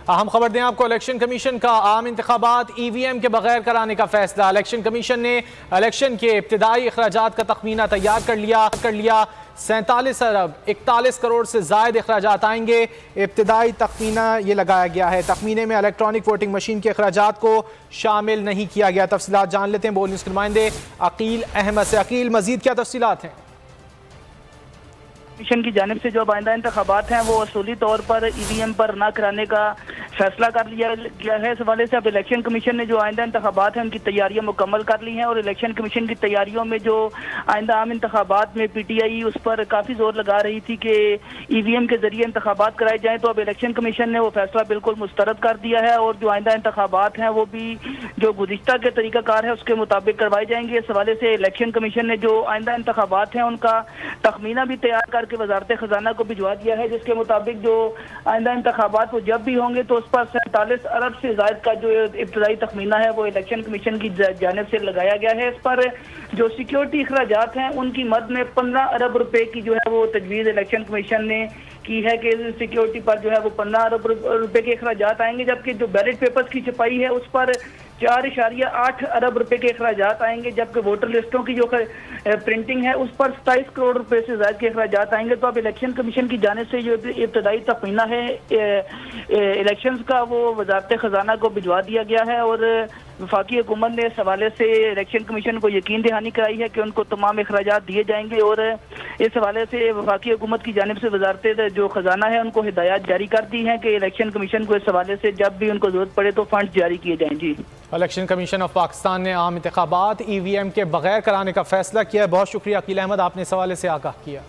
अहम खबर दें आपको, इलेक्शन कमीशन का आम इंतखाबात EVM के बगैर कराने का फैसला। इलेक्शन कमीशन ने इलेक्शन के इब्तिदाई अखराजात का तखमीना तैयार कर लिया। 47 अरब 41 करोड़ से जायद अखराजात आएंगे। इब्तिदाई तखमीना ये लगाया गया है। तखमीने में इलेक्ट्रॉनिक वोटिंग मशीन के अखराजात को शामिल नहीं किया गया। तफसीलात जान लेते हैं बोल न्यूज़ के नुमाइंदे अकील अहमद से। अकील, मजीद क्या तफसीलात हैं? कमीशन की जानिब से जो आइंदा इंतखाबात हैं वो असूली तौर पर EVM पर ना कराने का फैसला कर लिया गया है। इस हवाले से अब इलेक्शन कमीशन ने जो आइंदा इंतखाबात हैं उनकी तैयारियां मुकम्मल कर ली हैं और इलेक्शन कमीशन की तैयारियों में जो आइंदा आम इंतखाबात में PTI उस पर काफ़ी जोर लगा रही थी कि EVM के जरिए इंतखाबात कराए जाएँ, तो अब इलेक्शन कमीशन ने वो फैसला बिल्कुल मुस्तरद कर दिया है और जो आइंदा इंतखाबात हैं वो भी जो गुज़िश्ता के तरीक़ाकार है उसके मुताबिक करवाए जाएंगे। इस हवाले से इलेक्शन कमीशन ने जो आइंदा इंतखाबात हैं उनका तखमीना भी तैयार करके वजारत खजाना को भिजवा दिया है, जिसके मुताबिक जो आइंदा इंतखाबात वो जब भी होंगे तो उस पर 47 अरब से जायद का जो इब्तदाई तखमीना है वो इलेक्शन कमीशन की जानिब से लगाया गया है। इस पर जो सिक्योरिटी अखराजात हैं उनकी मद में 15 अरब रुपए की जो है वो तजवीज़ इलेक्शन कमीशन ने की है कि सिक्योरिटी पर जो है वो 15 अरब रुपए के अखराजात आएंगे, जबकि जो बैलेट पेपर्स की छपाई है उस पर 4.8 अरब रुपए के अखराजात आएंगे, जबकि वोटर लिस्टों की जो प्रिंटिंग है उस पर 27 करोड़ रुपए से ज्यादा के अखराजात आएंगे। तो अब इलेक्शन कमीशन की जानिब से जो इब्तदाई तखमीना है इलेक्शंस का वो वजारत खजाना को भिजवा दिया गया है और वफाकी हुकूमत ने इस हवाले से इलेक्शन कमीशन को यकीन दहानी कराई है कि उनको तमाम अखराजात दिए जाएंगे और इस हवाले से वफाकी हुकूमत की जानिब से वजारत जो खजाना है उनको हिदायत जारी कर दी है कि इलेक्शन कमीशन को इस हवाले से जब भी उनको जरूरत पड़े तो फंड जारी किए जाएं। जी, इलेक्शन कमीशन ऑफ पाकिस्तान ने आम इंतखाबात EVM के बगैर कराने का फैसला किया है। बहुत शुक्रिया अकील अहमद, आपने इस हवाले से आगाह किया।